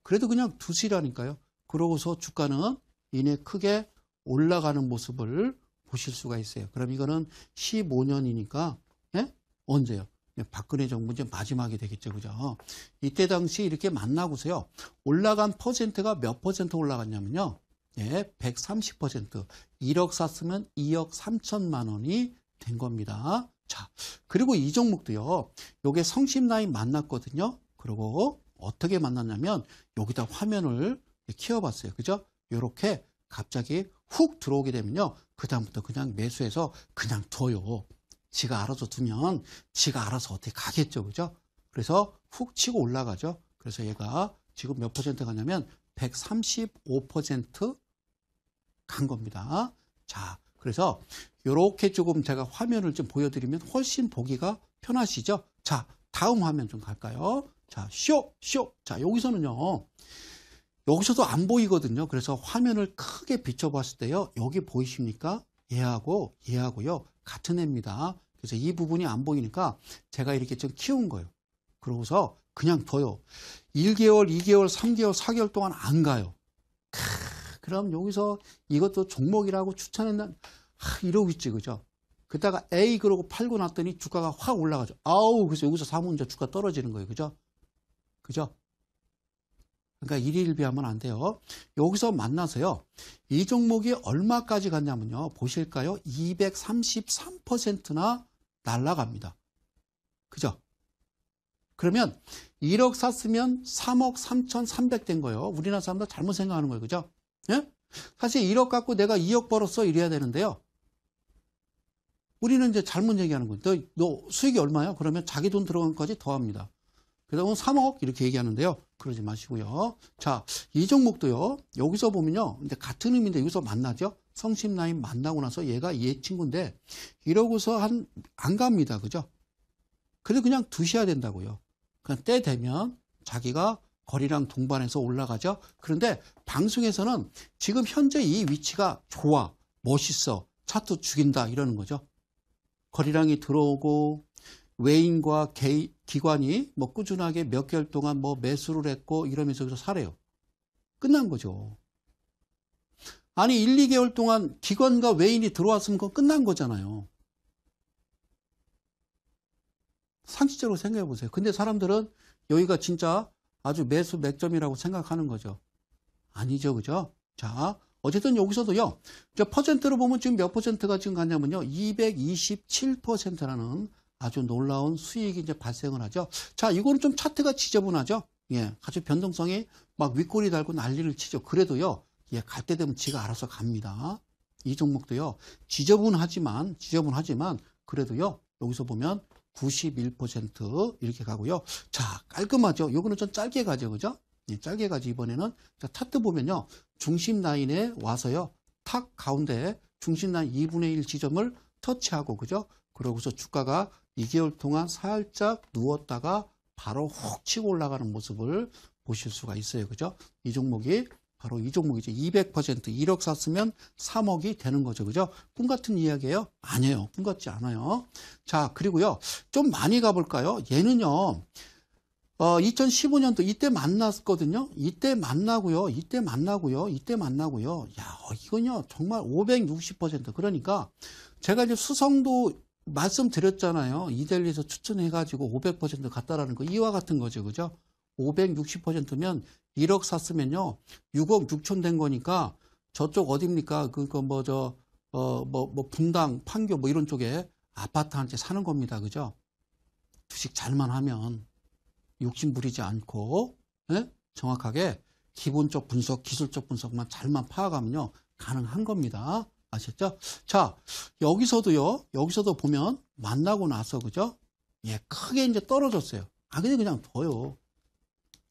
그래도 그냥 두시라니까요. 그러고서 주가는 이내 크게 올라가는 모습을 보실 수가 있어요. 그럼 이거는 15년이니까 예? 언제요? 박근혜 정부 이제 마지막이 되겠죠. 그죠? 이때 당시 이렇게 만나고서요. 올라간 퍼센트가 몇 퍼센트 올라갔냐면요. 예, 130%. 1억 샀으면 2억 3천만 원이 된 겁니다. 자, 그리고 이 종목도요. 요게 성심 라인 만났거든요. 그리고 어떻게 만났냐면 여기다 화면을 키워봤어요. 그죠? 요렇게 갑자기 훅 들어오게 되면요. 그다음부터 그냥 매수해서 그냥 둬요. 지가 알아서 두면 지가 알아서 어떻게 가겠죠. 그죠? 그래서 훅 치고 올라가죠. 그래서 얘가 지금 몇 퍼센트 가냐면 135% 간 겁니다. 자, 그래서 이렇게 조금 제가 화면을 좀 보여드리면 훨씬 보기가 편하시죠? 자, 다음 화면 좀 갈까요? 자, 쇼. 자, 여기서는요. 여기서도 안 보이거든요. 그래서 화면을 크게 비춰봤을 때요. 여기 보이십니까? 얘하고요. 같은 애입니다. 그래서 이 부분이 안 보이니까 제가 이렇게 좀 키운 거예요. 그러고서 그냥 둬요. 1개월, 2개월, 3개월, 4개월 동안 안 가요. 그럼 여기서 이것도 종목이라고 추천했나? 이러고 있지, 그죠? 그다가 A 그러고 팔고 났더니 주가가 확 올라가죠. 아우, 그래서 여기서 사면 이제 주가 떨어지는 거예요. 그죠? 그러니까 일희일비하면 안 돼요. 여기서 만나서요. 이 종목이 얼마까지 갔냐면요. 보실까요? 233%나 날아갑니다. 그죠? 그러면 1억 샀으면 3억 3,300 된 거예요. 우리나라 사람들 잘못 생각하는 거예요. 그죠? 예? 사실 1억 갖고 내가 2억 벌었어 이래야 되는데요. 우리는 이제 잘못 얘기하는 거예요. 너 수익이 얼마야? 그러면 자기 돈 들어간 것까지 더합니다. 그러다 보면 3억 이렇게 얘기하는데요. 그러지 마시고요. 자, 이 종목도요. 여기서 보면요. 이제 같은 의미인데 여기서 만나죠. 성심라인 만나고 나서 얘가 얘 친구인데 이러고서 안 갑니다. 그죠? 그래도 그냥 두셔야 된다고요. 그냥 때 되면 자기가 거리랑 동반해서 올라가죠. 그런데 방송에서는 지금 현재 이 위치가 좋아, 멋있어, 차트 죽인다 이러는 거죠. 거리랑이 들어오고 외인과 기관이 뭐 꾸준하게 몇 개월 동안 뭐 매수를 했고 이러면서 여기서 사래요. 끝난 거죠. 아니 1, 2개월 동안 기관과 외인이 들어왔으면 그건 끝난 거잖아요. 상식적으로 생각해 보세요. 근데 사람들은 여기가 진짜 아주 매수 맥점이라고 생각하는 거죠. 아니죠. 그죠? 자, 어쨌든 여기서도요. 저 퍼센트로 보면 지금 몇 퍼센트가 지금 갔냐면요. 227%라는 아주 놀라운 수익이 이제 발생을 하죠. 자, 이거는 좀 차트가 지저분하죠. 예, 아주 변동성이 막 윗꼬리 달고 난리를 치죠. 그래도요. 예, 갈 때 되면 지가 알아서 갑니다. 이 종목도요. 지저분하지만 그래도요. 여기서 보면 91% 이렇게 가고요. 자, 깔끔하죠. 요거는 좀 짧게 가죠. 그죠? 예, 짧게 가죠. 이번에는. 자, 차트 보면요. 중심 라인에 와서요. 탁 가운데 중심 라인 2분의 1 지점을 터치하고, 그죠? 그러고서 주가가 2개월 동안 살짝 누웠다가 바로 훅 치고 올라가는 모습을 보실 수가 있어요. 그죠? 이 종목이 바로 이 종목이죠. 200% 1억 샀으면 3억이 되는 거죠. 그죠? 꿈 같은 이야기예요? 아니에요. 꿈 같지 않아요. 자, 그리고요. 좀 많이 가볼까요? 얘는요. 2015년도 이때 만났거든요. 이때 만나고요. 야, 이건요. 정말 560%. 그러니까 제가 이제 수성도 말씀드렸잖아요. 이델리에서 추천해가지고 500% 갔다라는 거. 이와 같은 거죠. 그죠? 560%면 1억 샀으면요. 6억 6천 된 거니까 저쪽 어딥니까? 분당, 판교 뭐 이런 쪽에 아파트 한 채 사는 겁니다. 그죠? 주식 잘만 하면 욕심 부리지 않고, 예? 정확하게 기본적 분석, 기술적 분석만 잘만 파악하면요. 가능한 겁니다. 아셨죠? 자, 여기서도 보면 만나고 나서, 그죠? 예, 크게 이제 떨어졌어요. 근데 그냥 둬요.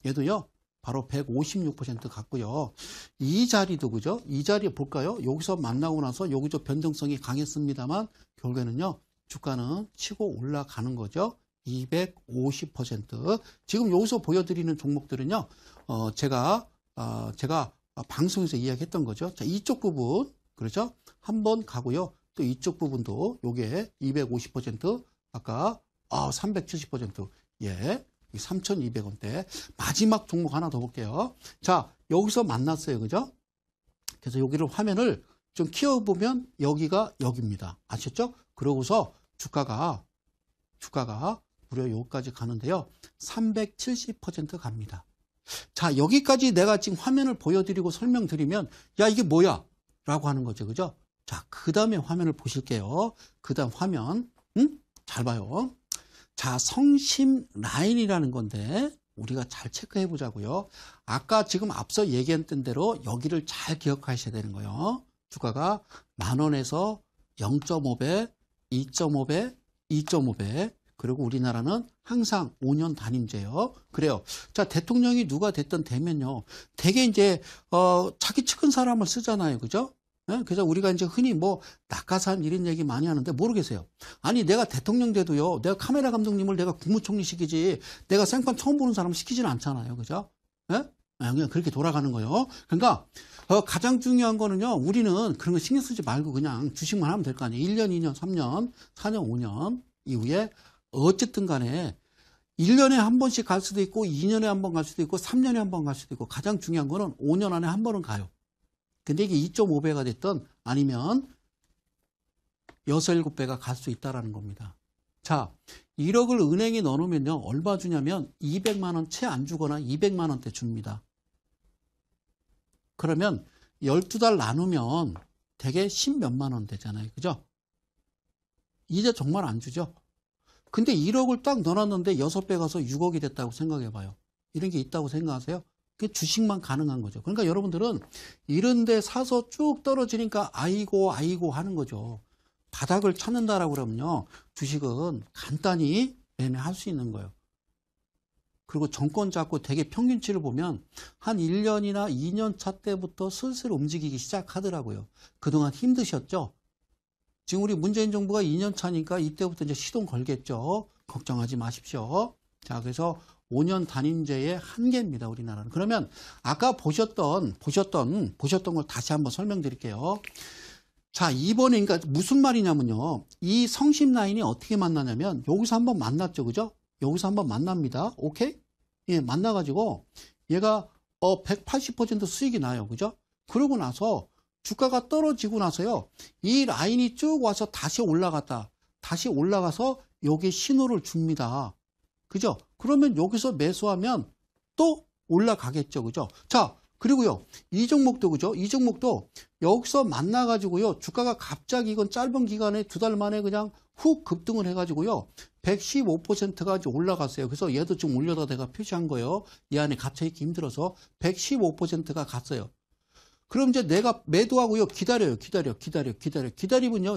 얘도요, 바로 156% 갔고요. 이 자리도, 그죠? 이 자리 볼까요? 여기서 만나고 나서 여기서 변동성이 강했습니다만, 결국에는요, 주가는 치고 올라가는 거죠. 250%. 지금 여기서 보여드리는 종목들은요, 제가 방송에서 이야기했던 거죠. 자, 이쪽 부분, 그렇죠? 한번 가고요. 또 이쪽 부분도 요게 250%, 아까 370%. 예. 3,200원대. 마지막 종목 하나 더 볼게요. 자, 여기서 만났어요. 그죠? 그래서 여기를 화면을 좀 키워보면 여기가 여기입니다. 아셨죠? 그러고서 주가가 무려 여기까지 가는데요. 370% 갑니다. 자, 여기까지 내가 지금 화면을 보여드리고 설명드리면, 야, 이게 뭐야? 라고 하는 거죠. 그죠? 자, 그 다음에 화면을 보실게요. 그 다음 화면. 잘 봐요. 자, 성심 라인이라는 건데 우리가 잘 체크해 보자고요. 아까 지금 앞서 얘기했던 대로 여기를 잘 기억하셔야 되는 거예요. 주가가 10,000원에서 0.5배, 2.5배, 2.5배. 그리고 우리나라는 항상 5년 단임제요. 그래요. 자, 대통령이 누가 됐든 되면요. 되게 이제 자기 측근 사람을 쓰잖아요. 그죠? 네? 그래서 우리가 이제 흔히 뭐 낙하산 이런 얘기 많이 하는데 모르겠어요. 아니 내가 대통령 돼도요. 내가 카메라 감독님을 내가 국무총리 시키지 내가 생판 처음 보는 사람 시키지는 않잖아요. 그죠? 네? 그냥 그렇게 돌아가는 거예요. 그러니까 가장 중요한 거는요. 우리는 그런 거 신경 쓰지 말고 그냥 주식만 하면 될 거 아니에요. 1년, 2년, 3년, 4년, 5년 이후에 어쨌든 간에 1년에 한 번씩 갈 수도 있고 2년에 한 번 갈 수도 있고 3년에 한 번 갈 수도 있고 가장 중요한 거는 5년 안에 한 번은 가요. 근데 이게 2.5배가 됐든 아니면 6, 7배가 갈 수 있다는 겁니다. 자, 1억을 은행에 넣어놓으면요. 얼마 주냐면 200만 원 채 안 주거나 200만 원대 줍니다. 그러면 12달 나누면 대개 10몇만 원 되잖아요. 그죠? 이제 정말 안 주죠? 근데 1억을 딱 넣어놨는데 6배 가서 6억이 됐다고 생각해봐요. 이런 게 있다고 생각하세요? 그게 주식만 가능한 거죠. 그러니까 여러분들은 이런 데 사서 쭉 떨어지니까 아이고 하는 거죠. 바닥을 찾는다라고 그러면요. 주식은 간단히 매매할 수 있는 거예요. 그리고 정권 잡고 되게 평균치를 보면 한 1년이나 2년 차 때부터 슬슬 움직이기 시작하더라고요. 그동안 힘드셨죠? 지금 우리 문재인 정부가 2년 차니까 이때부터 이제 시동 걸겠죠. 걱정하지 마십시오. 자, 그래서 5년 단임제의 한계입니다, 우리나라는. 그러면 아까 보셨던 걸 다시 한번 설명드릴게요. 자, 이번에 그러니까 무슨 말이냐면요. 이 성심 라인이 어떻게 만나냐면 여기서 한번 만났죠, 그죠? 여기서 한번 만납니다. 오케이? 예, 만나가지고 얘가 180% 수익이 나요, 그죠? 그러고 나서 주가가 떨어지고 나서요, 이 라인이 쭉 와서 다시 올라갔다. 다시 올라가서 여기 신호를 줍니다. 그죠? 그러면 여기서 매수하면 또 올라가겠죠, 그죠? 자, 그리고요, 이 종목도 그죠? 이 종목도 여기서 만나가지고요, 주가가 갑자기 이건 짧은 기간에 2달 만에 그냥 훅 급등을 해가지고요, 115%가 이제 올라갔어요. 그래서 얘도 좀 올려다 내가 표시한 거예요. 이 안에 갇혀있기 힘들어서 115%가 갔어요. 그럼 이제 내가 매도하고요, 기다리면요,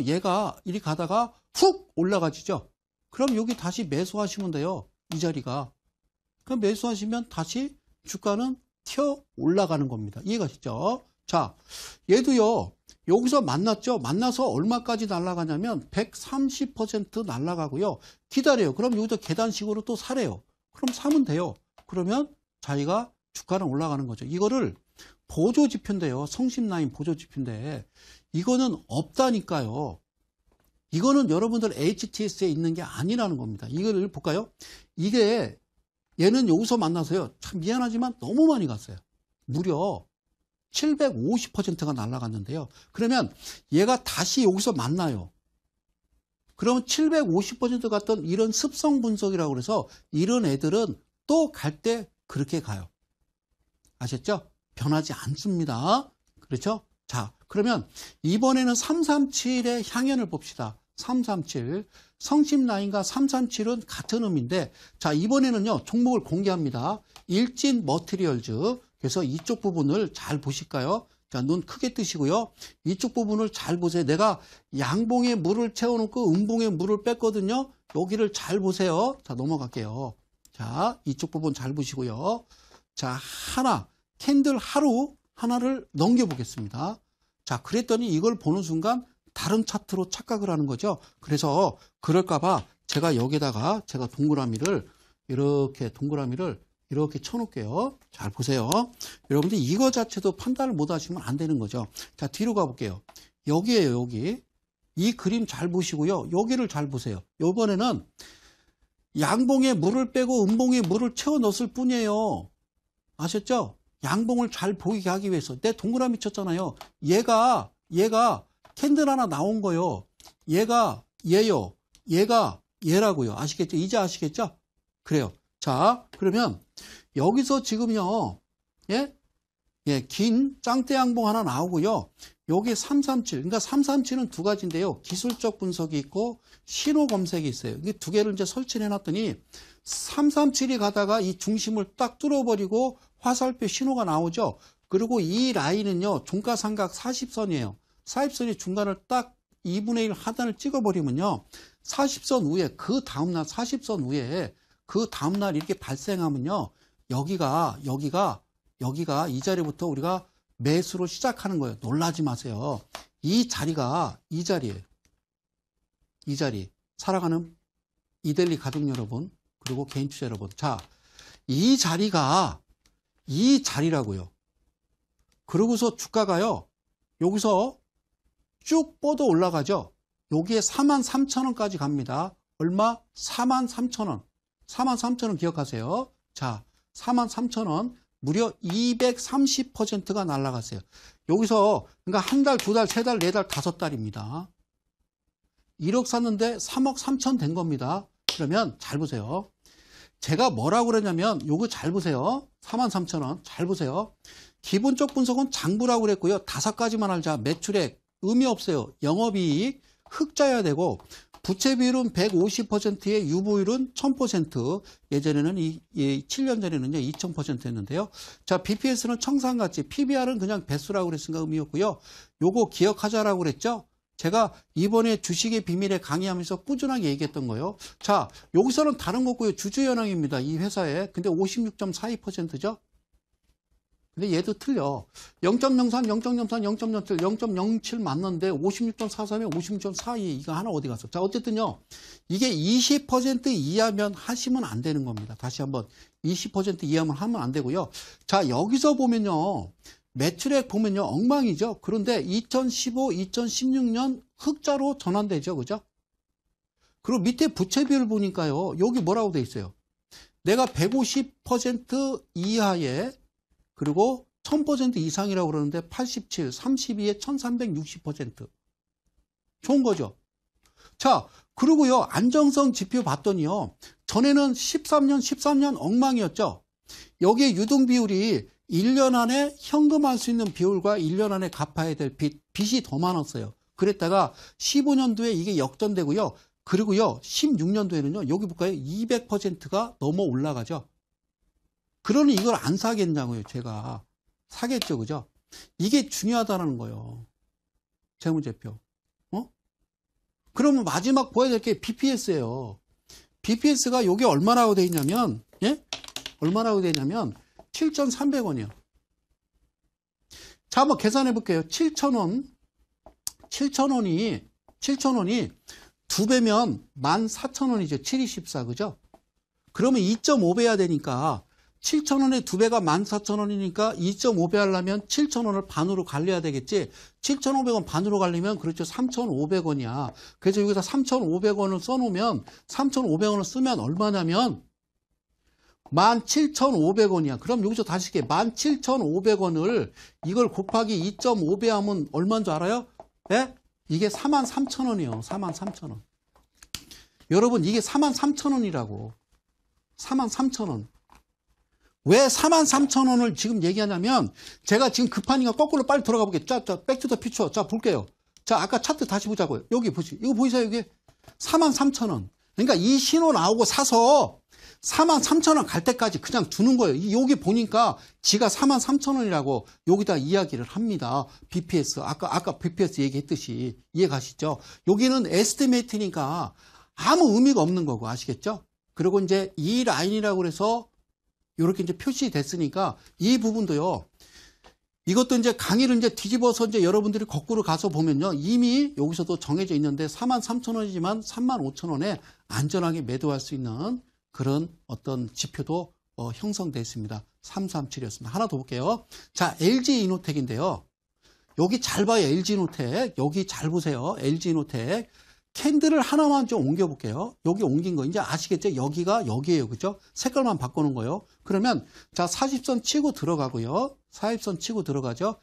얘가 이리 가다가 훅 올라가지죠. 그럼 여기 다시 매수하시면 돼요. 이 자리가. 그럼 매수하시면 다시 주가는 튀어 올라가는 겁니다. 이해가시죠? 자, 얘도요, 여기서 만났죠? 만나서 얼마까지 날아가냐면 130% 날아가고요. 기다려요. 그럼 여기도 계단식으로 또 사래요. 그럼 사면 돼요. 그러면 자기가 주가는 올라가는 거죠. 이거를 보조지표인데요. 성심라인 보조지표인데 이거는 없다니까요. 이거는 여러분들 HTS에 있는 게 아니라는 겁니다. 이걸 볼까요? 이게 얘는 여기서 만나서요. 참 미안하지만 너무 많이 갔어요. 무려 750%가 날아갔는데요. 그러면 얘가 다시 여기서 만나요. 그러면 750% 갔던 이런 습성 분석이라고 그래서 이런 애들은 또 갈 때 그렇게 가요. 아셨죠? 변하지 않습니다. 그렇죠? 자, 그러면 이번에는 337의 향연을 봅시다. 337. 성심라인과 337은 같은 의미인데, 자, 이번에는요, 종목을 공개합니다. 일진 머티리얼즈. 그래서 이쪽 부분을 잘 보실까요? 자, 눈 크게 뜨시고요. 이쪽 부분을 잘 보세요. 내가 양봉에 물을 채워놓고 음봉에 물을 뺐거든요. 여기를 잘 보세요. 자, 넘어갈게요. 자, 이쪽 부분 잘 보시고요. 자, 캔들 하루 하나를 넘겨보겠습니다. 자, 그랬더니 이걸 보는 순간 다른 차트로 착각을 하는 거죠. 그래서 그럴까봐 제가 여기다가 제가 동그라미를 이렇게 쳐놓을게요. 잘 보세요. 여러분들 이거 자체도 판단을 못 하시면 안 되는 거죠. 자, 뒤로 가볼게요. 여기에요, 여기. 이 그림 잘 보시고요. 여기를 잘 보세요. 이번에는 양봉에 물을 빼고 음봉에 물을 채워 넣었을 뿐이에요. 아셨죠? 양봉을 잘 보이게 하기 위해서. 내 동그라미 쳤잖아요. 얘가 캔들 하나 나온 거요. 얘가 얘요. 얘가 얘라고요. 아시겠죠? 이제 아시겠죠? 그래요. 자, 그러면 여기서 지금요. 긴 짱대 양봉 하나 나오고요. 여기 337. 그러니까 337은 두 가지인데요. 기술적 분석이 있고 신호 검색이 있어요. 이 두 개를 이제 설치를 해놨더니 337이 가다가 이 중심을 딱 뚫어버리고 화살표 신호가 나오죠. 그리고 이 라인은요. 종가삼각 40선이에요. 40선이 중간을 딱 2분의 1 하단을 찍어버리면요. 40선 위에 그 다음날 40선 위에 그 다음날 이렇게 발생하면요. 여기가 이 자리부터 우리가 매수로 시작하는 거예요. 놀라지 마세요. 이 자리가 이 자리예요. 이 자리. 살아가는 이델리 가족 여러분, 그리고 개인 투자 여러분. 자, 이 자리가 이 자리라고요. 그러고서 주가가요. 여기서 쭉 뻗어 올라가죠. 여기에 43,000원까지 갑니다. 얼마? 43,000원. 43,000원 기억하세요. 자, 43,000원. 무려 230%가 날아갔어요. 여기서 그러니까 한 달, 두 달, 세 달, 네 달, 다섯 달입니다. 1억 샀는데 3억 3천 된 겁니다. 그러면 잘 보세요. 제가 뭐라고 그랬냐면 요거 잘 보세요. 43,000원 잘 보세요. 기본적 분석은 장부라고 그랬고요. 다섯 가지만 알자. 매출액 의미 없어요. 영업이익 흑자여야 되고 부채 비율은 150%에 유보율은 1000%. 예전에는 7년 전에는요 2000%였는데요. 자, BPS는 청산가치, PBR은 그냥 배수라고 그랬으니까 의미였고요. 요거 기억하자라고 그랬죠. 제가 이번에 주식의 비밀에 강의하면서 꾸준하게 얘기했던 거예요. 자, 여기서는 다른 거고요. 주주연항입니다. 이 회사에. 근데 56.42%죠. 근데 얘도 틀려. 0.03, 0.03, 0.07, 0.07 맞는데 56.43에 56.42 이거 하나 어디 갔어? 자, 어쨌든요. 이게 20% 이하면 하시면 안 되는 겁니다. 다시 한번 20% 이하면 하면 안 되고요. 자, 여기서 보면요. 매출액 보면요. 엉망이죠. 그런데 2015, 2016년 흑자로 전환되죠. 그죠? 그리고 밑에 부채 비율 보니까요. 여기 뭐라고 돼 있어요? 내가 150% 이하에 그리고 1000% 이상이라고 그러는데 87, 32에 1360%. 좋은 거죠. 자, 그리고요. 안정성 지표 봤더니요. 전에는 13년 엉망이었죠. 여기에 유동 비율이 1년 안에 현금할 수 있는 비율과 1년 안에 갚아야 될 빚이 더 많았어요. 그랬다가 15년도에 이게 역전되고요. 그리고요. 16년도에는요. 여기 볼까요? 200%가 넘어 올라가죠. 그러니 이걸 안 사겠냐고요. 제가. 사겠죠. 그죠? 이게 중요하다는 거예요. 재무제표. 그러면 마지막 보여야 될 게 BPS예요. BPS가 요게 얼마라고 되어 있냐면, 예? 얼마라고 되어 있냐면, 7,300원이요. 자, 한번 계산해 볼게요. 7,000원. 7,000원이 2배면 14,000원이죠. 724, 그죠? 그러면 2.5배 해야 되니까, 7,000원에 2배가 14,000원이니까 2.5배 하려면 7,000원을 반으로 갈려야 되겠지. 7,500원 반으로 갈리면 그렇죠. 3,500원이야. 그래서 여기서 3,500원을 써놓으면 3,500원을 쓰면 얼마냐면 17,500원이야. 그럼 여기서 다시 이렇게 17,500원을 이걸 곱하기 2.5배 하면 얼마인 줄 알아요? 예? 이게 43,000원이요. 43,000원. 여러분 이게 43,000원이라고. 43,000원. 왜 43,000원을 지금 얘기하냐면 제가 지금 급하니까 거꾸로 빨리 돌아가 볼게요. 자, 백투더 퓨처. 자, 볼게요. 자, 아까 차트 다시 보자고요. 여기 보시. 이거 보이세요? 이게 43,000원. 그러니까 이 신호 나오고 사서 43,000원 갈 때까지 그냥 두는 거예요. 여기 보니까 지가 43,000원이라고 여기다 이야기를 합니다. BPS. 아까 BPS 얘기했듯이 이해 가시죠? 여기는 에스티메이트니까 아무 의미가 없는 거고 아시겠죠? 그리고 이제 이 라인이라고 그래서 이렇게 이제 표시됐으니까 이 부분도요. 이것도 이제 강의를 이제 뒤집어서 이제 여러분들이 거꾸로 가서 보면요. 이미 여기서도 정해져 있는데 43,000원이지만 35,000원에 안전하게 매도할 수 있는 그런 어떤 지표도 형성되어 있습니다. 337이었습니다. 하나 더 볼게요. 자, LG이노텍인데요. 여기 잘 봐요. LG이노텍. 여기 잘 보세요. LG이노텍. 캔들을 하나만 좀 옮겨볼게요. 여기 옮긴 거 이제 아시겠죠? 여기가 여기에요. 그죠? 색깔만 바꾸는 거예요. 그러면 자 40선 치고 들어가고요. 40선 치고 들어가죠.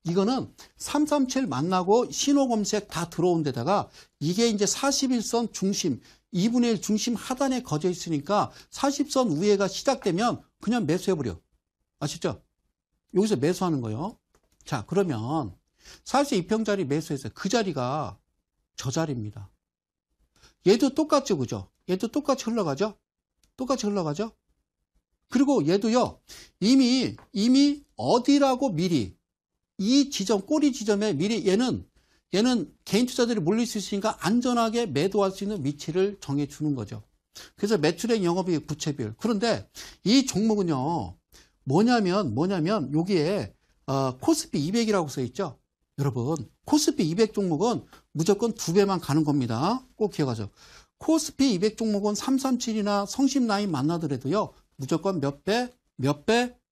이거는 337 만나고 신호 검색 다 들어온 데다가 이게 이제 41선 중심 2분의 1 중심 하단에 거져 있으니까 40선 위에가 시작되면 그냥 매수해버려. 아시죠? 여기서 매수하는 거예요. 자, 그러면 42평짜리 매수해서 그 자리가 저 자리입니다. 얘도 똑같죠, 그죠? 얘도 똑같이 흘러가죠? 똑같이 흘러가죠? 그리고 얘도요, 이미 어디라고 미리, 이 지점, 꼬리 지점에 미리 얘는 개인 투자들이 몰릴 수 있으니까 안전하게 매도할 수 있는 위치를 정해주는 거죠. 그래서 매출액 영업이익 부채 비율. 그런데 이 종목은요, 뭐냐면, 여기에, 코스피 200이라고 써 있죠? 여러분, 코스피 200 종목은 무조건 2배만 가는 겁니다. 꼭 기억하세요. 코스피 200 종목은 337이나 성심라인 만나더라도요. 무조건 몇 배?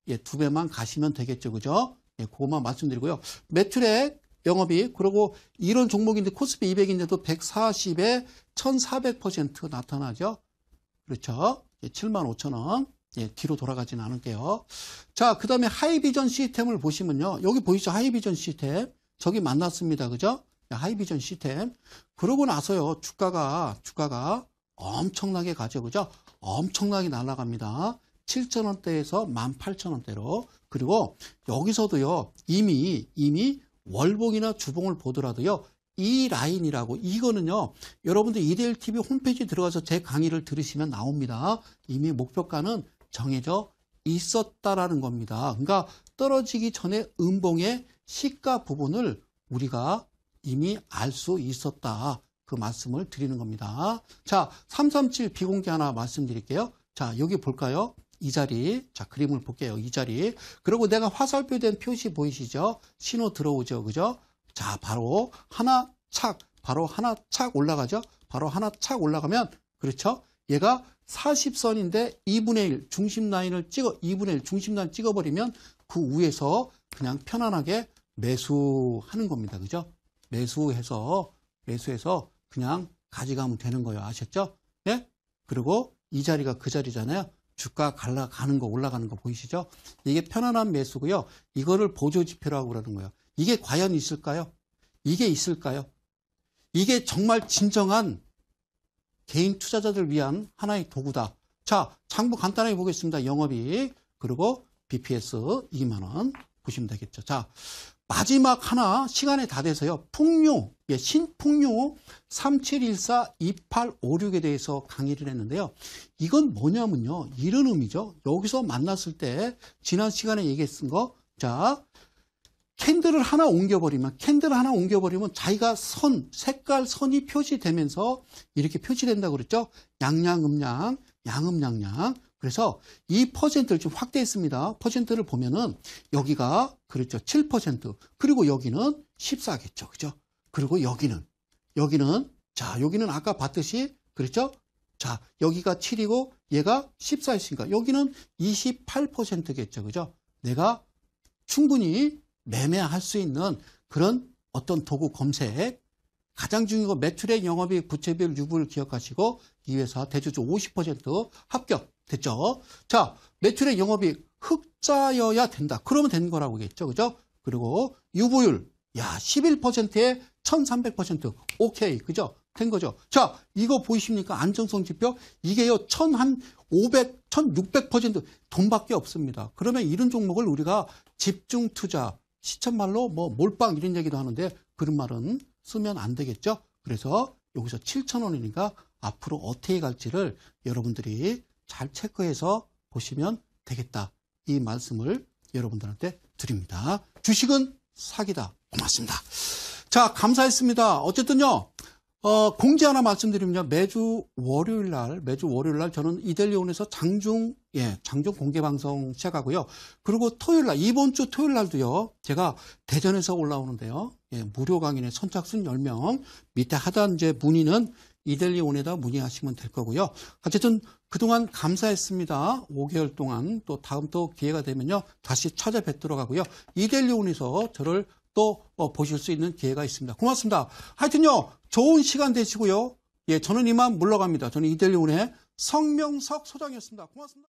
예, 2배만 가시면 되겠죠. 그죠? 예, 그것만 말씀드리고요. 매출액, 영업이익, 그리고 이런 종목인데 코스피 200인데도 140에 1400% 나타나죠. 그렇죠? 예, 75,000원. 예, 뒤로 돌아가진 않을게요. 자, 그 다음에 하이비전 시스템을 보시면요. 여기 보이시죠? 하이비전 시스템. 저기 만났습니다. 그죠? 하이비전 시스템. 그러고 나서요. 주가가 엄청나게 가죠. 그죠? 엄청나게 날아갑니다. 7,000원대에서 18,000원대로. 그리고 여기서도요. 이미 월봉이나 주봉을 보더라도요. 이 라인이라고 이거는요. 여러분들 이데일 TV 홈페이지 들어가서 제 강의를 들으시면 나옵니다. 이미 목표가는 정해져 있었다라는 겁니다. 그러니까 떨어지기 전에 음봉의 시가 부분을 우리가 이미 알 수 있었다. 그 말씀을 드리는 겁니다. 자, 337 비공개 하나 말씀드릴게요. 자, 여기 볼까요? 이 자리. 자, 그림을 볼게요. 이 자리. 그리고 내가 화살표된 표시 보이시죠? 신호 들어오죠. 그죠? 자, 바로 하나 착 올라가죠? 바로 하나 착 올라가면, 그렇죠? 얘가 40선인데 2분의 1 중심 라인을 2분의 1 중심 라인 찍어버리면 그 위에서 그냥 편안하게 매수하는 겁니다. 그죠? 매수해서 그냥 가져가면 되는 거예요. 아셨죠? 예? 그리고 이 자리가 그 자리잖아요. 주가 가는 거, 올라가는 거 보이시죠? 이게 편안한 매수고요. 이거를 보조지표라고 그러는 거예요. 이게 과연 있을까요? 이게 있을까요? 이게 정말 진정한 개인 투자자들 위한 하나의 도구다. 자, 장부 간단하게 보겠습니다. 영업이익, 그리고 BPS 2만원 보시면 되겠죠. 자, 마지막 하나 시간이 다 돼서요. 풍요, 신풍요 37142856에 대해서 강의를 했는데요. 이건 뭐냐면요. 이런 의미죠. 여기서 만났을 때 지난 시간에 얘기했던 거. 자, 캔들을 하나 옮겨버리면 자기가 색깔 선이 표시되면서 이렇게 표시된다고 그랬죠. 양양음양, 양음양양. 그래서 이 퍼센트를 좀 확대했습니다. 퍼센트를 보면은 여기가 그렇죠. 7%. 그리고 여기는 14겠죠. 그죠? 그리고 여기는 자, 여기는 아까 봤듯이 그렇죠? 자, 여기가 7이고 얘가 14였으니까 여기는 28%겠죠. 그죠? 내가 충분히 매매할 수 있는 그런 어떤 도구 검색. 가장 중요한 건 매출액, 영업이익, 부채비율, 유불을 기억하시고 이 회사 대주주 50% 합격 됐죠. 자, 매출액, 영업이익 흑자여야 된다. 그러면 되는 거라고 했죠. 그죠? 그리고 유보율 11%에 1300% 오케이. 그죠? 된 거죠. 자, 이거 보이십니까? 안정성 지표 이게요 1500, 1600% 돈밖에 없습니다. 그러면 이런 종목을 우리가 집중 투자 시천말로 뭐 몰빵 이런 얘기도 하는데 그런 말은 쓰면 안 되겠죠. 그래서 여기서 7,000원이니까 앞으로 어떻게 갈지를 여러분들이 잘 체크해서 보시면 되겠다. 이 말씀을 여러분들한테 드립니다. 주식은 사기다. 고맙습니다. 자, 감사했습니다. 어쨌든요. 공지 하나 말씀드리면요. 매주 월요일 날 저는 이델리온에서 장중 공개 방송 시작하고요. 그리고 토요일 날, 이번 주 토요일 날도요. 제가 대전에서 올라오는데요. 무료 강의에 선착순 10명. 밑에 하단제 문의는 이델리온에다 문의하시면 될 거고요. 어쨌든 그동안 감사했습니다. 5개월 동안 또 다음 또 기회가 되면요. 다시 찾아뵙도록 하고요. 이델리온에서 저를 또 보실 수 있는 기회가 있습니다. 고맙습니다. 하여튼요. 좋은 시간 되시고요. 저는 이만 물러갑니다. 저는 이델리온의 성명석 소장이었습니다. 고맙습니다.